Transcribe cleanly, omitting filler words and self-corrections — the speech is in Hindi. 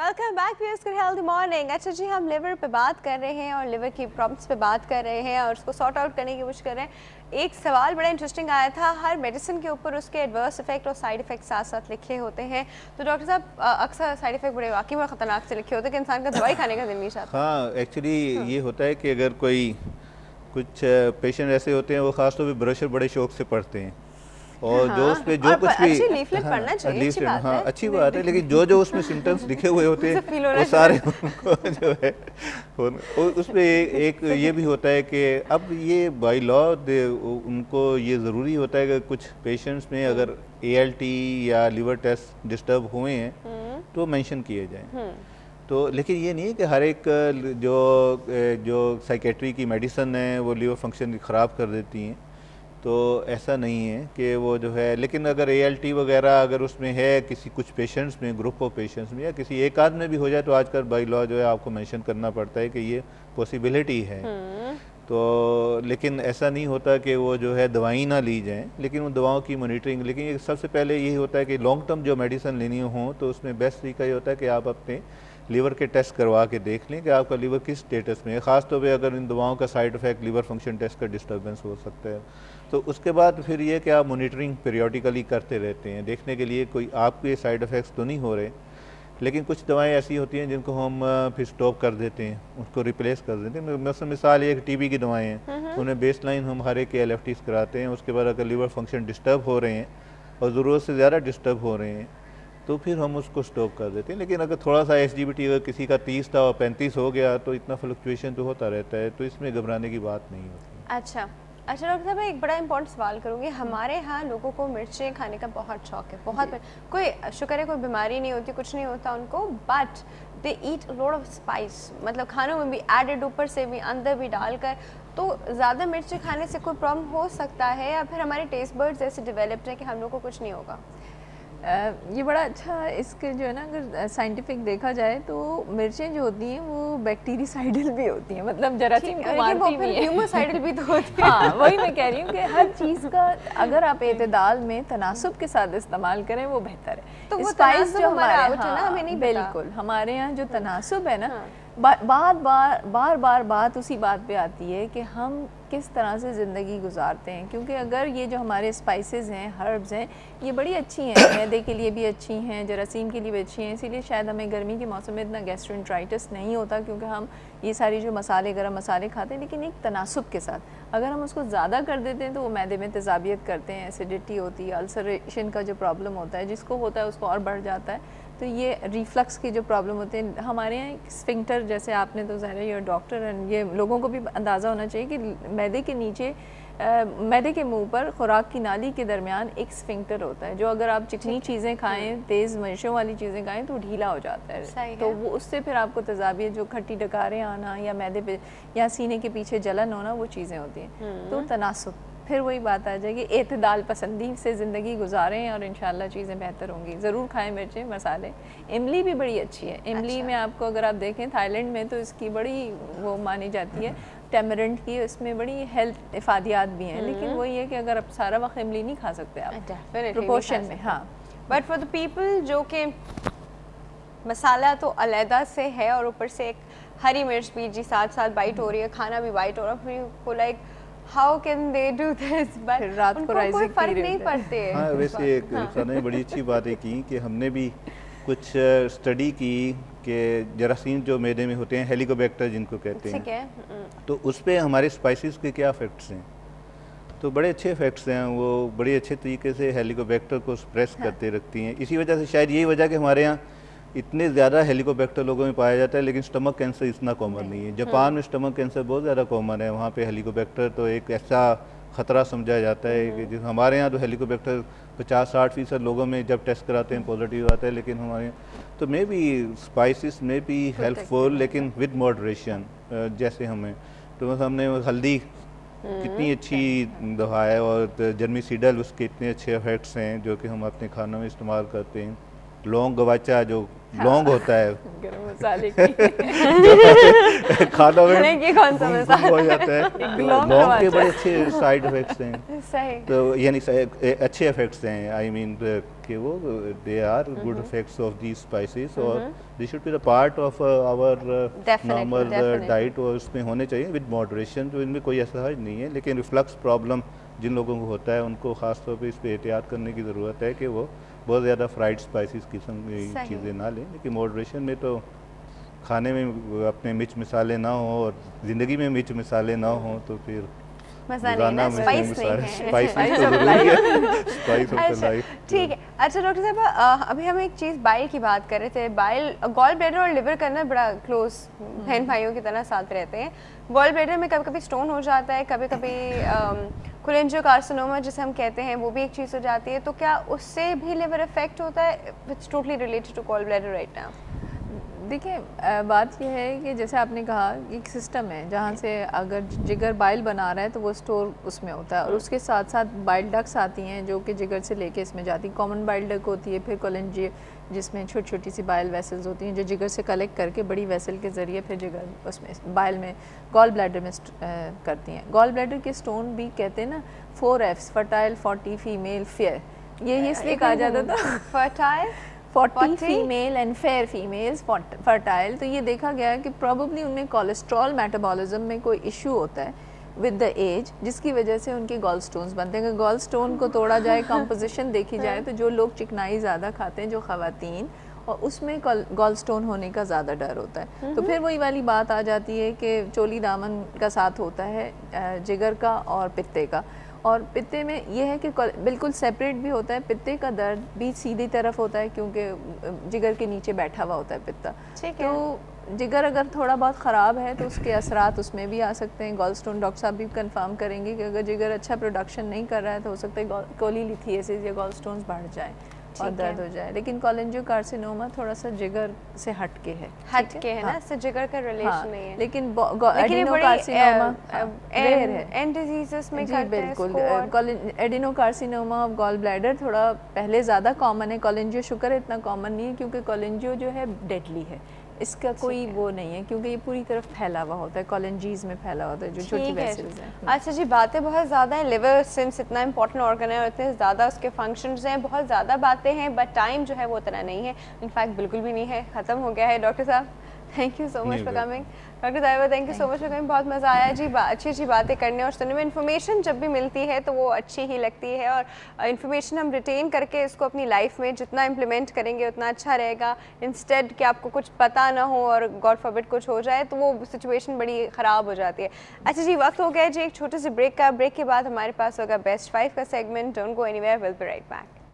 Welcome back viewers good healthy morning. अच्छा जी, हम लिवर पे बात कर रहे हैं और लिवर की प्रॉब्लम्स पे बात कर रहे हैं और उसको सॉर्ट आउट करने की कोशिश कर रहे हैं। एक सवाल बड़ा इंटरेस्टिंग आया था, हर मेडिसिन के ऊपर उसके एडवर्स इफेक्ट और साइड इफेक्ट साथ साथ लिखे होते हैं, तो डॉक्टर साहब अक्सर साइड इफेक्ट बड़े वाकई में ख़तरनाक से लिखे होते हैं कि इंसान का दवाई खाने का दिल नहीं चाहता। हाँ, एक्चुअली ये होता है कि अगर कोई कुछ पेशेंट ऐसे होते हैं वो ख़ासतौर पे ब्रोशर बड़े शौक से पढ़ते हैं और जो उस पे जो कुछ भी लीफलेट पढ़ना चाहिए, लीफलेट, हाँ अच्छी बात है, लेकिन जो उसमें सिम्टम्स लिखे हुए होते हैं वो सारे उनको जो है उसमें एक ये भी होता है कि अब ये बाय लॉ उनको ये ज़रूरी होता है कि कुछ पेशेंट्स में अगर ALT या लीवर टेस्ट डिस्टर्ब हुए हैं तो मेंशन किए जाएं। तो लेकिन ये नहीं है कि हर एक जो साइकेट्री की मेडिसन है वो लीवर फंक्शन ख़राब कर देती हैं, तो ऐसा नहीं है कि वो जो है। लेकिन अगर ALT वगैरह अगर उसमें है किसी कुछ पेशेंट्स में, ग्रुप ऑफ पेशेंट्स में या किसी एक आध में भी हो जाए तो आजकल बाय लॉ जो है आपको मेंशन करना पड़ता है कि ये पॉसिबिलिटी है। तो लेकिन ऐसा नहीं होता कि वो जो है दवाई ना ली जाएं, लेकिन उन दवाओं की मॉनिटरिंग। लेकिन सबसे पहले यही होता है कि लॉन्ग टर्म जो मेडिसिन लेनी हो तो उसमें बेस्ट तरीका ये होता है कि आप अपने लीवर के टेस्ट करवा के देख लें कि आपका लीवर किस स्टेटस में है। ख़ासतौर पे अगर इन दवाओं का side effect liver function test का डिस्टर्बेंस हो सकता है, तो उसके बाद फिर ये कि आप मॉनिटरिंग पीरियोडिकली करते रहते हैं देखने के लिए कोई आपके साइड इफ़ेक्ट्स तो नहीं हो रहे। लेकिन कुछ दवाएं ऐसी होती हैं जिनको हम फिर स्टॉप कर देते हैं, उसको रिप्लेस कर देते हैं। मिसाल एक TB की दवाएँ हैं, उन्हें बेस लाइन हम हर एक के LFTs कराते हैं। उसके बाद अगर लीवर फंक्शन डिस्टर्ब हो रहे हैं और ज़रूरत से ज़्यादा डिस्टर्ब हो रहे हैं तो फिर हम उसको स्टॉप कर देते हैं। लेकिन अगर थोड़ा सा SGBT अगर किसी का 30 था और 35 हो गया तो इतना फ्लक्चुएशन तो होता रहता है, तो इसमें घबराने की बात नहीं होती। अच्छा डॉक्टर साहब, मैं एक बड़ा इंपॉर्टेंट सवाल करूँगी। हमारे यहाँ लोगों को मिर्चें खाने का बहुत शौक है, बहुत कोई शुक्र है कोई बीमारी नहीं होती, कुछ नहीं होता उनको, but they eat lot of spice, मतलब खानों में भी एडेड, ऊपर से भी, अंदर भी डालकर। तो ज़्यादा मिर्ची खाने से कोई प्रॉब्लम हो सकता है या फिर हमारे टेस्ट बर्ड्स ऐसे डेवलप्ड हैं कि हम लोग को कुछ नहीं होगा? ये बड़ा अच्छा इसके जो है ना, अगर साइंटिफिक देखा जाए तो मिर्चें जो होती हैं वो बैक्टीरिसाइडल भी होती हैं, मतलब जरासीम को मारती भी हैं, ह्यूमोसाइडल भी तो होती है। हाँ, वही मैं कह रही हूँ कि हर चीज़ का अगर आप एतदाल में तनासुब के साथ इस्तेमाल करें वो बेहतर है। तो वो स्पाइस जो हमारे हमें नहीं बिल्कुल, हमारे यहाँ जो तनासुब है ना, बार बात उसी बात पे आती है कि हम किस तरह से ज़िंदगी गुजारते हैं। क्योंकि अगर ये जो हमारे स्पाइसेस हैं, हर्ब्स हैं, ये बड़ी अच्छी हैं, मैदे के लिए भी अच्छी हैं, जरासीम के लिए भी अच्छी हैं, इसीलिए शायद हमें गर्मी के मौसम में इतना गैस्ट्रोएंटराइटिस नहीं होता, क्योंकि हम ये सारी जो मसाले, गरम मसाले खाते हैं। लेकिन एक तनासुब के साथ अगर हम उसको ज़्यादा कर देते हैं तो वो मैदे में तेज़ाबियत करते हैं, एसिडिटी होती है, अल्सरेशन का जो प्रॉब्लम होता है, जिसको होता है उसको और बढ़ जाता है। तो ये रिफ्लक्स की जो प्रॉब्लम होते हैं हमारे यहाँ, स्फिंक्टर, जैसे आपने तो ज़ाहिर है ये डॉक्टर एंड ये लोगों को भी अंदाज़ा होना चाहिए कि मैदे के नीचे मैदे के मुंह पर खुराक की नाली के दरमियान एक स्फिंक्टर होता है, जो अगर आप चिकनी चीज़ें खाएं, तेज़ मर्चों वाली चीज़ें खाएं तो ढीला हो जाता है। तो वो उससे फिर आपको तेज़ाबियत, जो खट्टी डकारें आना या मैदे पे या सीने के पीछे जलन होना, वो चीज़ें होती हैं। तो तनासुब, फिर वही बात आ जाएगी, एतदाल पसंदी से ज़िंदगी गुजारें और इंशाल्लाह चीज़ें बेहतर होंगी। ज़रूर खाएं मिर्चें, मसाले। इमली भी बड़ी अच्छी है। इमली में आपको अगर आप देखें थाईलैंड में तो इसकी बड़ी वो मानी जाती है, टेमरेंट की, इसमें बड़ी हेल्थ इफादियात भी हैं। लेकिन वही है कि अगर आप सारा वक्त इमली नहीं खा सकते आप, प्रोपोर्शन में। हाँ, बट फॉर द पीपल जो कि मसाला तो अलहदा से है और ऊपर से एक हरी मिर्च भी जी साथ साथ बाइट हो रही है, खाना भी बाइट हो रहा है, फिर like how can they do this, but रात को कोई फर्क नहीं पड़ते। हाँ, वैसे एक ने बड़ी अच्छी बातें की कि हमने भी कुछ स्टडी की कि जरासीम जो मैदे में होते हैं, हेलिकोबैक्टर जिनको कहते हैं, तो उस पर हमारे स्पाइसेस के क्या इफेक्ट्स हैं। तो बड़े अच्छे इफेक्ट्स हैं, वो बड़े अच्छे तरीके से हेलिकोबैक्टर को सप्रेस करते रखती हैं। इसी वजह से शायद यही वजह कि हमारे यहाँ इतने ज़्यादा हेलिकोबैक्टर लोगों में पाया जाता है, लेकिन स्टमक कैंसर इतना कॉमन नहीं है। जापान में स्टमक कैंसर बहुत ज़्यादा कॉमन है, वहाँ पे हेलिकोबैक्टर तो एक ऐसा ख़तरा समझा जाता है कि हमारे यहाँ तो हेलिकोबैक्टर 50-60% लोगों में जब टेस्ट कराते हैं पॉजिटिव आता है, लेकिन हमारे तो मे बी स्पाइसेस में भी हेल्पफुल, लेकिन विद मॉडरेशन। जैसे हमें तो हमने हल्दी कितनी अच्छी दवा है और जर्मीसीडल, उसके इतने अच्छे इफेक्ट्स हैं जो कि हम अपने खानों में इस्तेमाल करते हैं। लौंग गवाचा जो लौंग होता है मसाले की। खाना में ये कौन सा मसाला हो जाता है। लौंग लौंग के टमाटर। बड़े अच्छे साइड इफेक्ट्स हैं, सही तो यानी अच्छे इफेक्ट्स हैं, आई मीन कि वो they are good effects of the spices, और they should be the part of our normal definitely. Diet, और उसमें होने चाहिए विद मॉडरेशन, तो इनमें कोई ऐसा हर्ज नहीं है। लेकिन रिफ्लक्स प्रॉब्लम जिन लोगों को होता है उनको ख़ास तौर पे इस पर एहतियात करने की ज़रूरत है कि वो बहुत ज़्यादा फ्राइड स्पाइसेस किस्म की सही। चीज़ें ना लें। लेकिन मॉडरेशन में तो खाने में अपने मिर्च मसाले ना हो और ज़िंदगी में मिर्च मसाले ना हो तो फिर मजा नहीं है ना, स्पाइस नहीं है। स्पाइस तो जरूरी है, स्पाइस ऑफ द अच्छा लाइफ। ठीक है। अच्छा डॉक्टर साहब, अभी हम एक चीज़ बाइल की बात कर रहे थे। बाइल, गॉल ब्लैडर और लिवर का ना बड़ा क्लोज बहन भाइयों की तरह साथ रहते हैं। गॉल ब्लैडर में कभी कभी स्टोन हो जाता है, कभी कभी कोलेंजियोकार्सिनोमा जिसे हम कहते हैं वो भी एक चीज़ हो जाती है, तो क्या उससे भी लिवर इफेक्ट होता है? It's totally related to gall bladder right now. देखिए बात यह है कि जैसे आपने कहा एक सिस्टम है जहाँ से अगर जिगर बाइल बना रहा है तो वो स्टोर उसमें होता है, और उसके साथ साथ बाइल डक्स आती हैं जो कि जिगर से लेके इसमें जाती हैं। कॉमन बाइल डक होती है, फिर कोलेंजी जिसमें छोटी छोटी सी बाइल वेसल्स होती हैं जो जिगर से कलेक्ट करके बड़ी वेसल के ज़रिए फिर जिगर उसमें बाइल में गॉल ब्लैडर में करती हैं। गॉल ब्लैडर के स्टोन भी कहते हैं ना 4Fs, फर्टाइल, 40, फीमेल, फेयर, ये इसलिए कहा जाता था। Fertile 40 female and fair females fertile, तो ये देखा गया है कि प्रॉबली उनमें कोलेस्ट्रॉल मेटाबॉलिज्म में कोई इशू होता है विद द एज, जिसकी वजह से उनके गॉल स्टोन्स बनते हैं। अगर गॉल स्टोन को तोड़ा जाए, कंपोजिशन देखी जाए, तो जो लोग चिकनाई ज़्यादा खाते हैं, जो ख़वातीन, और उसमें गॉल स्टोन होने का ज़्यादा डर होता है। तो फिर वही वाली बात आ जाती है कि चोली दामन का साथ होता है जिगर का और पित्ते का। और पित्ते में यह है कि बिल्कुल सेपरेट भी होता है। पित्ते का दर्द भी सीधी तरफ होता है क्योंकि जिगर के नीचे बैठा हुआ होता है पित्ता। तो जिगर अगर थोड़ा बहुत ख़राब है तो उसके असरात उसमें भी आ सकते हैं। गॉल स्टोन डॉक्टर साहब भी कंफर्म करेंगे कि अगर जिगर अच्छा प्रोडक्शन नहीं कर रहा है तो हो सकता है कोलीलिथियासिस या गॉल स्टोन्स बढ़ जाए और दर्द हो जाए। लेकिन कोलेंजियोकार्सिनोमा थोड़ा सा जिगर से हटके है, हटके है ना, इससे जिगर का रिलेशन नहीं है। लेकिन एडिनोकार्सिनोमा रेयर है, एंड डिजीजेस में जी करते हैं बिल्कुल। एडिनोकार्सिनोमा ऑफ गॉल ब्लैडर थोड़ा पहले ज़्यादा कॉमन है, कोलेंजियो शुगर इतना कॉमन नहीं है क्योंकि कोलेंजियो जो है डेडली है, इसका कोई वो नहीं है क्योंकि ये पूरी तरफ फैला हुआ होता है, कोलेंजीज में फैला होता है जो छोटी वेसल्स हैं। अच्छा जी, बातें बहुत ज़्यादा हैं। लिवर सिंस इतना इंपॉर्टेंट ऑर्गन है और इतने ज़्यादा उसके फंक्शंस हैं, बहुत ज़्यादा बातें हैं, बट टाइम जो है वो उतना नहीं है, इनफैक्ट बिल्कुल भी नहीं है, ख़त्म हो गया है। डॉक्टर साहब thank you so much for coming. Doctor साहिबा thank you so much for coming. बहुत मज़ा आया जी, अच्छी अच्छी बातें करने और सुनने में। इन्फॉर्मेशन जब भी मिलती है तो वो अच्छी ही लगती है, और इन्फॉर्मेशन हम रिटेन करके इसको अपनी लाइफ में जितना इम्प्लीमेंट करेंगे उतना अच्छा रहेगा। इंस्टेड कि आपको कुछ पता ना हो और गॉड फॉरबिड कुछ हो जाए तो वो सिचुएशन बड़ी ख़राब हो जाती है। अच्छा जी, वक्त हो गया जी एक छोटे से ब्रेक का। ब्रेक के बाद हमारे पास होगा बेस्ट 5 का segment. Don't go anywhere, will be right back.